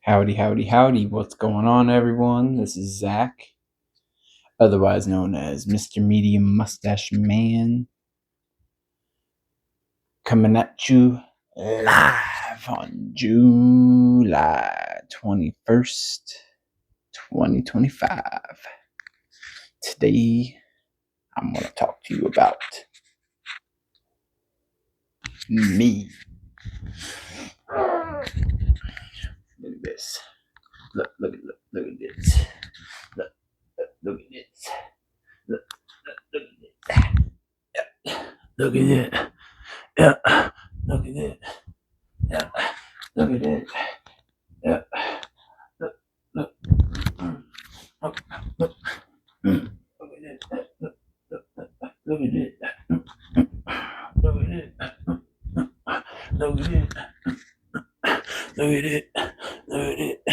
Howdy, howdy, howdy. What's going on, everyone? This is Zach, otherwise known as Mr. Medium Mustache Man, coming at you live on July 21st, 2025. Today, I'm going to talk to you about me. Look at this. Look at this. Look at this. Look at this. Look at it. Yeah. Look at it. Yeah. Look at it. Yeah. Look. Look. Look. Look. Look at it. Look. Look at it. Look at it. Look at it. Look at it. Look at it.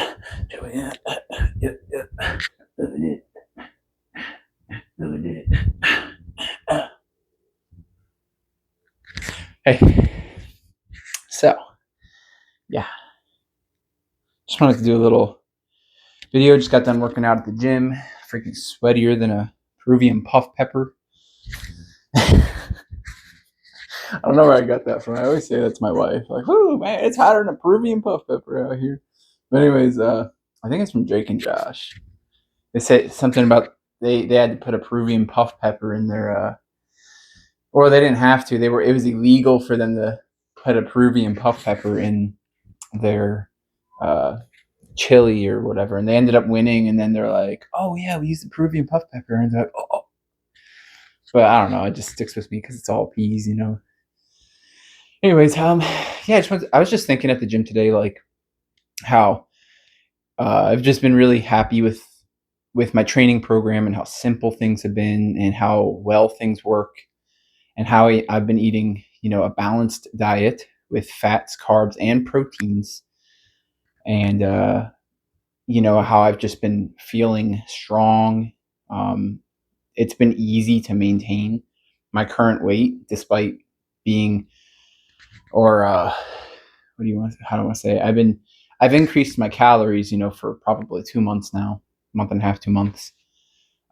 Yep. Yep. Look at it. Look at it. Hey. So, yeah. Just wanted to do a little video. Just got done working out at the gym. Freaking sweatier than a Peruvian puff pepper. I don't know where I got that from. I always say that to my wife. Like, whoo, man, it's hotter than a Peruvian puff pepper out here. But anyways, I think it's from Drake and Josh. They said something about they had to put a Peruvian puff pepper in their or they didn't have to. It was illegal for them to put a Peruvian puff pepper in their chili or whatever, and they ended up winning. And then they're like, "Oh yeah, we used the Peruvian puff pepper," and they're like, "Oh." But I don't know. It just sticks with me because it's all peas, you know. Anyways, yeah, I was just thinking at the gym today, like how I've just been really happy with my training program and how simple things have been and how well things work and how I've been eating, a balanced diet with fats, carbs, and proteins. And, how I've just been feeling strong. It's been easy to maintain my current weight despite being, how do I want to say it? I've increased my calories, for probably 2 months now, month and a half, 2 months.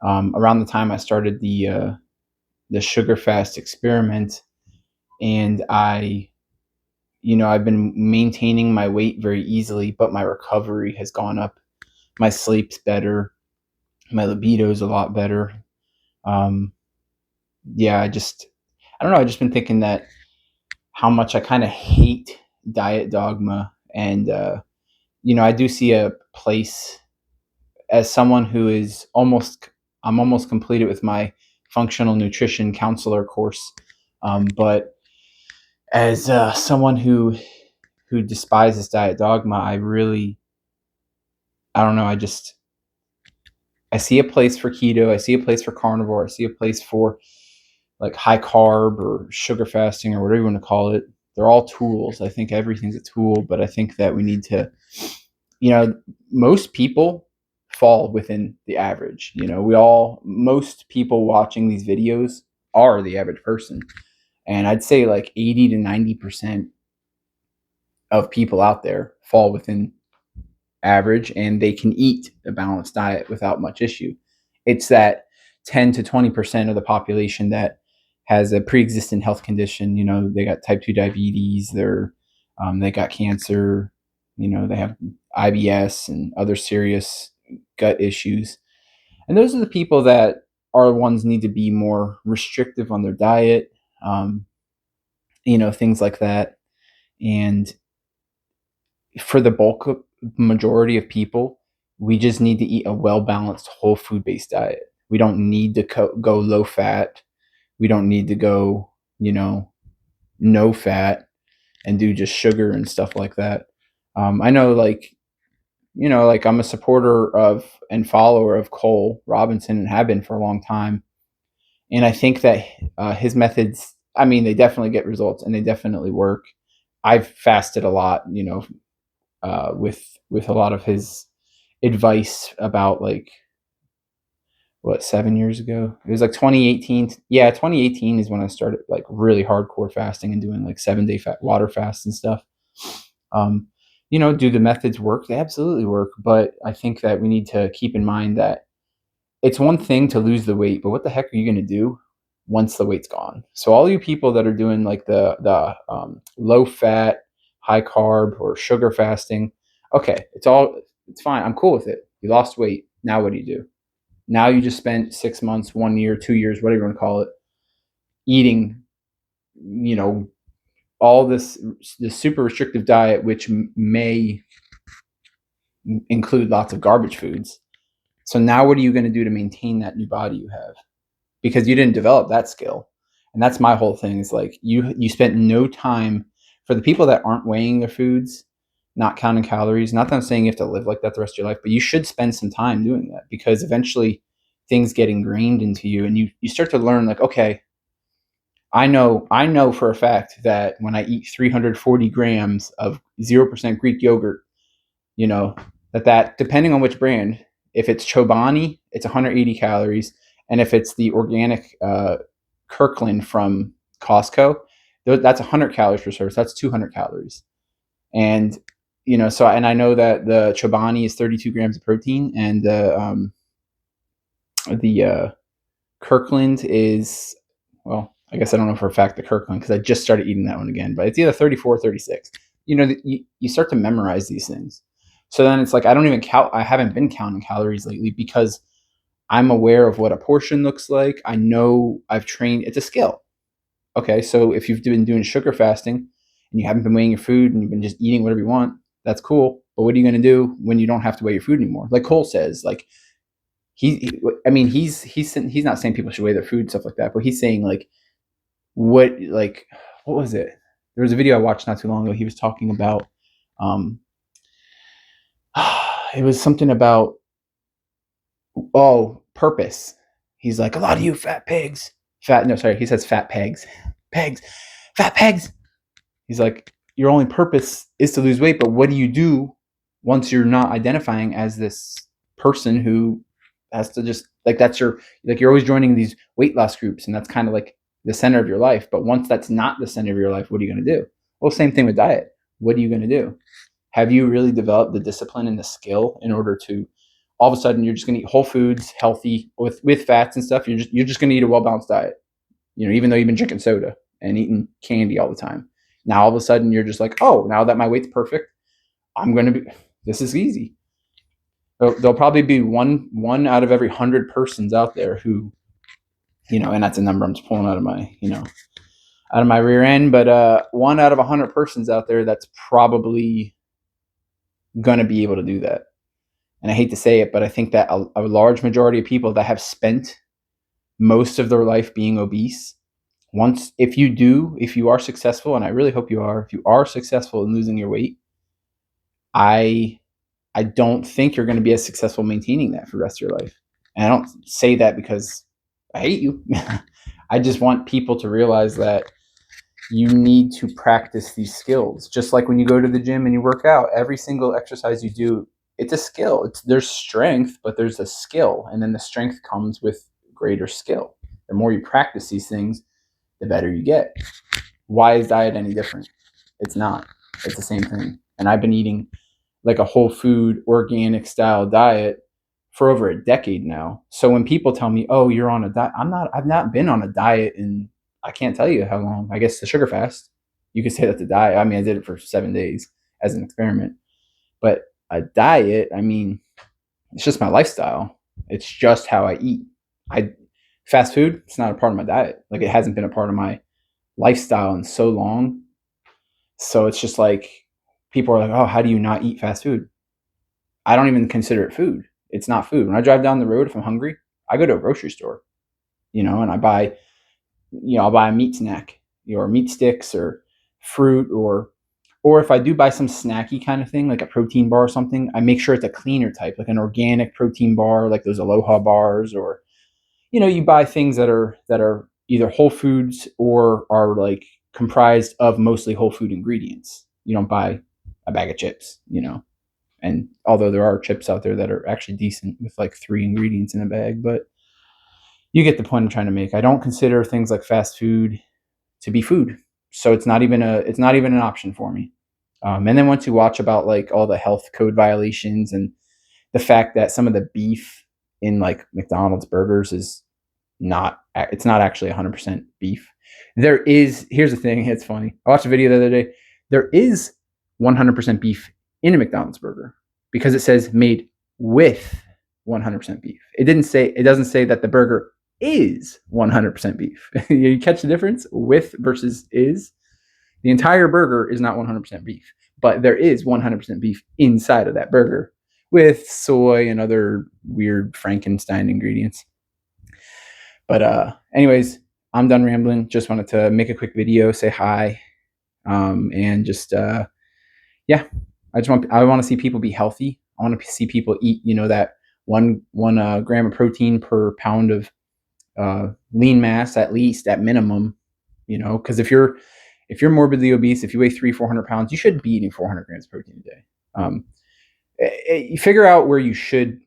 Around the time I started the sugar fast experiment, and I've been maintaining my weight very easily, but my recovery has gone up. My sleep's better. My libido's a lot better. Yeah, I don't know. I've just been thinking that how much I kind of hate diet dogma. And, I do see a place as someone who I'm almost completed with my functional nutrition counselor course. But as someone who despises diet dogma, I don't know. I see a place for keto. I see a place for carnivore. I see a place for like high carb or sugar fasting or whatever you want to call it. They're all tools. I think everything's a tool, but I think that we need to, most people fall within the average. Most people watching these videos are the average person. And I'd say like 80 to 90% of people out there fall within average, and they can eat a balanced diet without much issue. It's that 10 to 20% of the population that has a pre-existing health condition. They got type 2 diabetes, they got cancer, they have IBS and other serious gut issues. And those are the people that are the ones need to be more restrictive on their diet, things like that. And for the majority of people, we just need to eat a well-balanced whole food-based diet. We don't need to go low fat. We don't need to go, no fat and do just sugar and stuff like that. I know, like I'm a supporter of and follower of Cole Robinson and have been for a long time. And I think that his methods, they definitely get results and they definitely work. I've fasted a lot, with a lot of his advice about 7 years ago. It was like 2018. Yeah, 2018 is when I started like really hardcore fasting and doing like 7-day water fasts and stuff. Do the methods work? They absolutely work. But I think that we need to keep in mind that it's one thing to lose the weight, but what the heck are you going to do once the weight's gone? So all you people that are doing like the low fat, high carb, or sugar fasting, okay, it's fine. I'm cool with it. You lost weight. Now what do you do? Now you just spent 6 months, 1 year, 2 years, whatever you want to call it, eating, you know, all this super restrictive diet, which may include lots of garbage foods. So now what are you going to do to maintain that new body you have? Because you didn't develop that skill. And that's my whole thing is like you spent no time for the people that aren't weighing their foods, not counting calories. Not that I'm saying you have to live like that the rest of your life, but you should spend some time doing that because eventually things get ingrained into you and you start to learn like, okay, I know for a fact that when I eat 340 grams of 0% Greek yogurt, you know, that depending on which brand, if it's Chobani, it's 180 calories, and if it's the organic Kirkland from Costco, that's 100 calories per service. That's 200 calories, and and I know that the Chobani is 32 grams of protein, and the Kirkland is, well, I guess I don't know for a fact the Kirkland because I just started eating that one again, but it's either 34 or 36. You start to memorize these things. So then it's like I don't even count. I haven't been counting calories lately because I'm aware of what a portion looks like. I know I've trained. It's a skill. Okay, so if you've been doing sugar fasting and you haven't been weighing your food and you've been just eating whatever you want, that's cool. But what are you going to do when you don't have to weigh your food anymore? Like Cole says, like I mean, he's not saying people should weigh their food and stuff like that, but he's saying what was it? There was a video I watched not too long ago. He was talking about, um, it was something about purpose. He's like, a lot of you fat pigs, he says fat pegs, fat pegs. He's like, your only purpose is to lose weight, but what do you do once you're not identifying as this person who has to just that's you're always joining these weight loss groups and that's kind of like the center of your life. But once that's not the center of your life, what are you going to do? Well, same thing with diet. What are you going to do? Have you really developed the discipline and the skill in order to all of a sudden you're just going to eat whole foods, healthy with fats and stuff? You're just going to eat a well balanced diet. Even though you've been drinking soda and eating candy all the time. Now all of a sudden you're just like, oh, now that my weight's perfect, this is easy. There'll probably be one out of every 100 persons out there who, and that's a number I'm just pulling out of my rear end, but one out of 100 persons out there that's probably gonna be able to do that. And I hate to say it, but I think that a large majority of people that have spent most of their life being obese, if you are successful, and I really hope you are, if you are successful in losing your weight, I don't think you're going to be as successful maintaining that for the rest of your life. And I don't say that because I hate you. I just want people to realize that you need to practice these skills. Just like when you go to the gym and you work out, every single exercise you do, it's a skill. There's strength, but there's a skill. And then the strength comes with greater skill. The more you practice these things, the better you get. Why is diet any different? It's not. It's the same thing. And I've been eating like a whole food, organic style diet for over a decade now. So when people tell me, oh, you're on a diet, I've not been on a diet in, I can't tell you how long. I guess the sugar fast, you could say that's a diet. I mean, I did it for 7 days as an experiment, but a diet, I mean, it's just my lifestyle. It's just how I eat. Fast food, it's not a part of my diet. Like it hasn't been a part of my lifestyle in so long. So it's just like people are like, oh, how do you not eat fast food? I don't even consider it food. It's not food. When I drive down the road, if I'm hungry, I go to a grocery store, and I buy, I'll buy a meat snack, or meat sticks or fruit, or if I do buy some snacky kind of thing, like a protein bar or something, I make sure it's a cleaner type, like an organic protein bar, like those Aloha bars, or, you buy things that are either whole foods or are like comprised of mostly whole food ingredients. You don't buy a bag of chips, and although there are chips out there that are actually decent with like 3 ingredients in a bag, but you get the point I'm trying to make. I don't consider things like fast food to be food. So it's not even an option for me. And then once you watch about like all the health code violations and the fact that some of the beef in like McDonald's burgers is it's not actually 100% beef. Here's the thing, it's funny. I watched a video the other day. There is 100% beef in a McDonald's burger because it says made with 100% beef. It doesn't say that the burger is 100% beef. You catch the difference? With versus is. The entire burger is not 100% beef, but there is 100% beef inside of that burger with soy and other weird Frankenstein ingredients. But anyways, I'm done rambling. Just wanted to make a quick video, say hi, and just yeah. I want to see people be healthy. I want to see people eat, that one gram of protein per pound of lean mass, at least at minimum. Because if you're morbidly obese, if you weigh 300-400 pounds, you shouldn't be eating 400 grams of protein a day. You figure out where you should,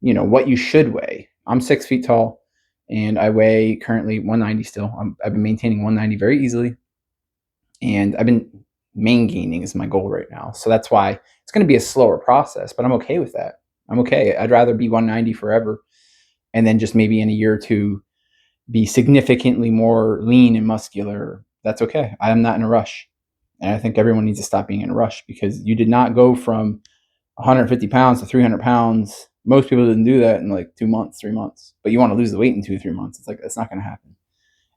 what you should weigh. I'm 6 feet tall, and I weigh currently 190 still. I've been maintaining 190 very easily, and I've been main gaining is my goal right now. So that's why it's going to be a slower process, but I'm okay with that. I'm okay. I'd rather be 190 forever, and then just maybe in a year or two be significantly more lean and muscular. That's okay. I am not in a rush. And I think everyone needs to stop being in a rush, because you did not go from 150 pounds to 300 pounds. Most people didn't do that in like 2 months, 3 months, but you want to lose the weight in 2 or 3 months. It's like, that's not going to happen.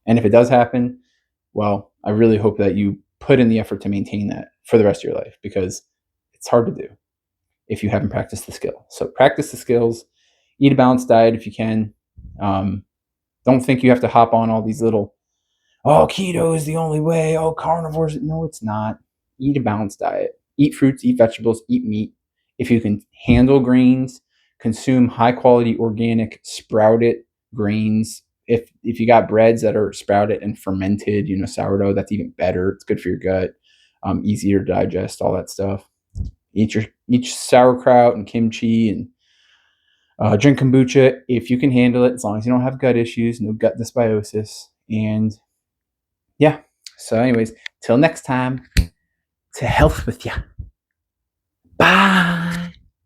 And if it does happen, well, I really hope that you put in the effort to maintain that for the rest of your life, because it's hard to do if you haven't practiced the skill. So practice the skills, eat a balanced diet if you can. Don't think you have to hop on all these little, keto is the only way, carnivores. No, it's not. Eat a balanced diet. Eat fruits, eat vegetables, eat meat. If you can handle grains, consume high quality organic sprouted grains. If you got breads that are sprouted and fermented, sourdough, that's even better. It's good for your gut. Easier to digest, all that stuff. Eat sauerkraut and kimchi, and drink kombucha if you can handle it, as long as you don't have gut issues, no gut dysbiosis. And yeah, so anyways, till next time, to health with ya. Bye.